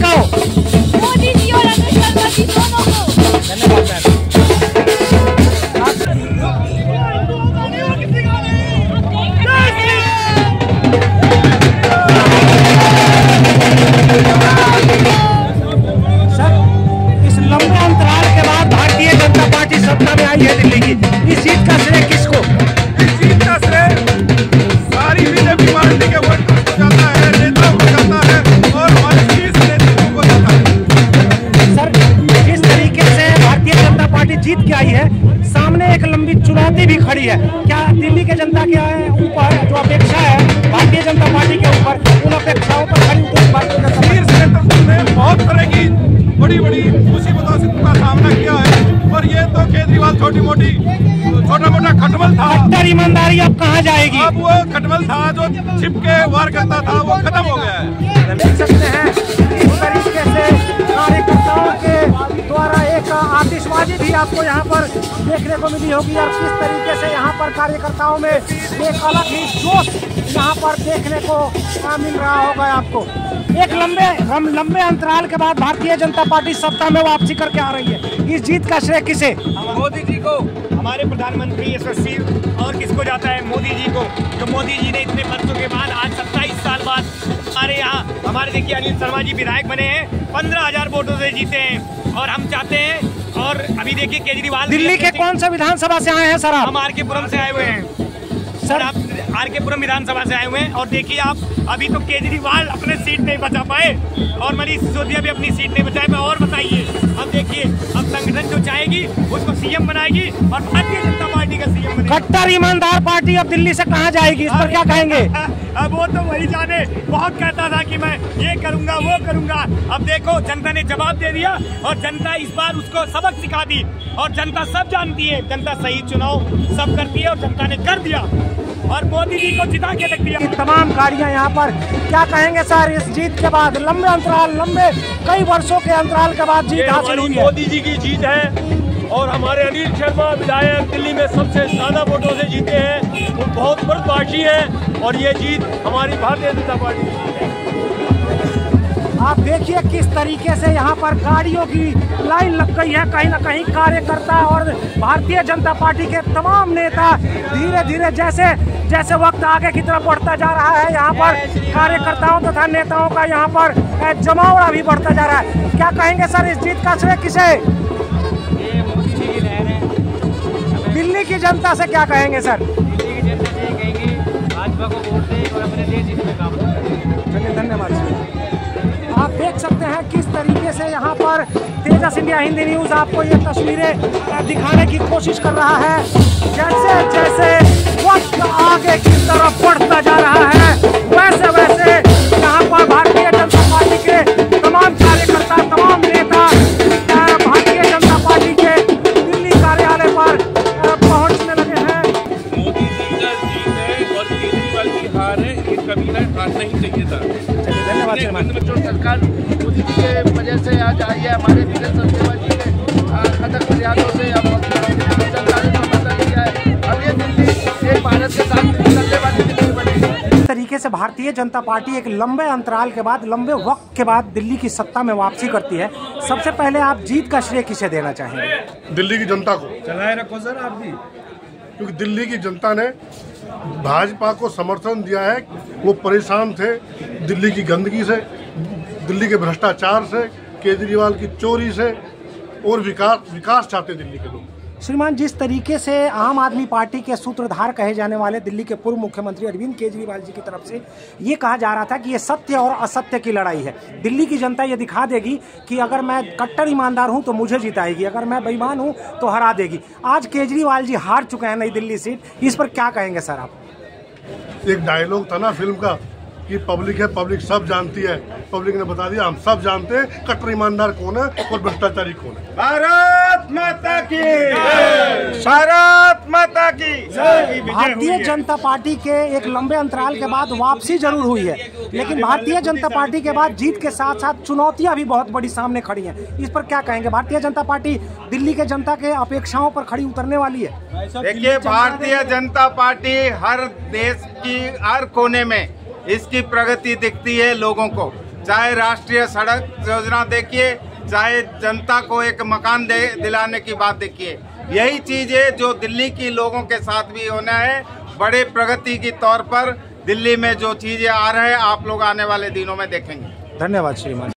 किसका हो? मोदी जी और अमित शर्मा जी दोनों को। धन्यवाद सर। सर, इस लंबे अंतराल के बाद भारतीय जनता पार्टी सत्ता में आई है दिल्ली की, इस जीत का श्रेय किसको? इस जीत का श्रेय सारी बीजेपी पार्टी के वोटर्स को जाता है, नेताओं को जाता है और हमारे शीर्ष नेतृत्व को जाता है। सर, जिस तरीके से भारतीय जनता पार्टी जीत के आई है, सामने एक लंबी चुनौती भी खड़ी है। क्या दिल्ली के जनता के ऊपर जो अपेक्षा है भारतीय जनता पार्टी के ऊपर, उन अपेक्षाओं पर खड़ी उतरी भारतीय जनता पार्टी? शीर्ष नेतृत्व ने बहुत तरह की बड़ी बड़ी मुसीबतों का सामना किया है और ये तो केजरीवाल छोटा मोटा खटमल था। कट्टर ईमानदारी अब कहाँ जाएगी? अब वो खटमल था जो छिप के वार करता था, वो खत्म हो गया है। देख सकते हैं इस तरीके से कार्यकर्ताओं के द्वारा एक आतिशबाजी भी आपको यहाँ पर देखने को मिली होगी और किस तरीके से यहाँ पर कार्यकर्ताओं में एक अलग ही जोश यहाँ पर देखने को मिल रहा होगा आपको। एक लंबे अंतराल के बाद भारतीय जनता पार्टी सत्ता में वापसी करके आ रही है, इस जीत का श्रेय किसे? मोदी जी को, हमारे प्रधानमंत्री यशस्वी, और किसको जाता है? मोदी जी को। तो मोदी जी ने इतने वर्षों के बाद आज 27 साल बाद हमारे यहाँ हमारे देखिए अनिल शर्मा जी विधायक बने हैं, 15,000 वोटों से जीते हैं और हम चाहते हैं। और अभी देखिए केजरीवाल दिल्ली के कौन सा विधानसभा से आए हैं सर आप? हम आर.के. पुरम से आए हुए हैं सर, आप आर.के. पुरम विधानसभा से आए हुए हैं। और देखिए आप अभी तो केजरीवाल अपने सीट नहीं बचा पाए और मनीष सिसोदिया भी अपनी सीट नहीं बचाए। और बताइए, अब देखिए अब संगठन जो चाहेगी उसको सीएम बनाएगी और भारतीय जनता पार्टी का सीएम बनेगी। कट्टर ईमानदार पार्टी अब दिल्ली से कहाँ जाएगी, इस पर क्या कहेंगे? अब वो तो वही जाने, बहुत कहता था कि मैं ये करूंगा वो करूंगा। अब देखो जनता ने जवाब दे दिया और जनता इस बार उसको सबक सिखा दी और जनता सब जानती है, जनता सही चुनाव सब करती है और जनता ने कर दिया और मोदी जी को जिता के रख दिया। तमाम गाड़ियां यहाँ पर, क्या कहेंगे सर इस जीत के बाद? लंबे कई वर्षों के अंतराल के बाद जीत हासिल हुई है। मोदी जी की जीत है और हमारे अनिल शर्मा विधायक दिल्ली में सबसे ज्यादा वोटों से जीते हैं। वो बहुत बड़ी पार्टी है और ये जीत हमारी भारतीय जनता पार्टी की है। आप देखिए किस तरीके से यहाँ पर गाड़ियों की लाइन लग गई है। कहीं ना कहीं कार्यकर्ता और भारतीय जनता पार्टी के तमाम नेता धीरे धीरे जैसे वक्त आगे की तरफ बढ़ता जा रहा है, यहाँ पर कार्यकर्ताओं तथा नेताओं का यहाँ पर जमावड़ा भी बढ़ता जा रहा है। क्या कहेंगे सर इस जीत का श्रेय किसे? ये मोदी जी की लहर है। दिल्ली की जनता से क्या कहेंगे सर? दिल्ली की जनता से कहेंगे भाजपा को वोट दें और अपने देश हित में काम करें। धन्यवाद सर। आप देख सकते हैं किस तरीके से यहाँ पर तेजस इंडिया हिंदी न्यूज़ आपको ये तस्वीरें दिखाने की कोशिश कर रहा है। जैसे वक्त आगे की तरफ बढ़ता जा रहा है, वैसे यहाँ पर भारतीय जनता पार्टी के तमाम कार्यकर्ता, तमाम नेता भारतीय जनता पार्टी के दिल्ली कार्यालय पर पहुँचने लगे हैं। मोदी जी का जीत है और केजरीवाल की हार है, ये कमीना हारना ही चाहिए था। सरकार मोदी जी के वजह से आज आई है। हमारे वीरेंद्र सेवा जी ने कथक प्रयासों से सरकार ने बदल दिया है। अब ये दिल्ली एक भारत के साथ चलने वाली दिल्ली बनेगी। इस तरीके से भारतीय जनता पार्टी एक लंबे अंतराल के बाद, लंबे वक्त के बाद दिल्ली की सत्ता में वापसी करती है। सबसे पहले आप जीत का श्रेय किसे देना चाहेंगे? दिल्ली की जनता को। चलाए रखो सर आप भी, क्योंकि दिल्ली की जनता ने भाजपा को समर्थन दिया है। वो परेशान थे दिल्ली की गंदगी से, दिल्ली के भ्रष्टाचार से, केजरीवाल की चोरी से और विकास चाहते दिल्ली के लोग। श्रीमान, जिस तरीके से आम आदमी पार्टी के सूत्रधार कहे जाने वाले दिल्ली के पूर्व मुख्यमंत्री अरविंद केजरीवाल जी की तरफ से ये कहा जा रहा था कि ये सत्य और असत्य की लड़ाई है, दिल्ली की जनता ये दिखा देगी कि अगर मैं कट्टर ईमानदार हूं तो मुझे जिताएगी, अगर मैं बेईमान हूं तो हरा देगी। आज केजरीवाल जी हार चुके हैं नई दिल्ली सीट, इस पर क्या कहेंगे सर आप? एक डायलॉग था ना फिल्म का कि पब्लिक है, पब्लिक सब जानती है। पब्लिक ने बता दिया हम सब जानते हैं कट्टर ईमानदार कौन है और भ्रष्टाचारी कौन है। भारत माता की भारत माता की भारतीय जनता पार्टी के एक लंबे अंतराल के बाद वापसी जरूर हुई है, लेकिन भारतीय जनता पार्टी के बाद जीत के साथ साथ चुनौतियां भी बहुत बड़ी सामने खड़ी हैं। इस पर क्या कहेंगे? भारतीय जनता पार्टी दिल्ली के जनता के अपेक्षाओं पर खड़ी उतरने वाली है। देखिए, भारतीय जनता पार्टी हर देश की हर कोने में इसकी प्रगति दिखती है लोगों को। चाहे राष्ट्रीय सड़क योजना देखिए, चाहे जनता को एक मकान दिलाने की बात देखिए। यही चीज़ है जो दिल्ली के लोगों के साथ भी होना है। बड़े प्रगति के तौर पर दिल्ली में जो चीज़ें आ रहे हैं, आप लोग आने वाले दिनों में देखेंगे। धन्यवाद श्रीमान।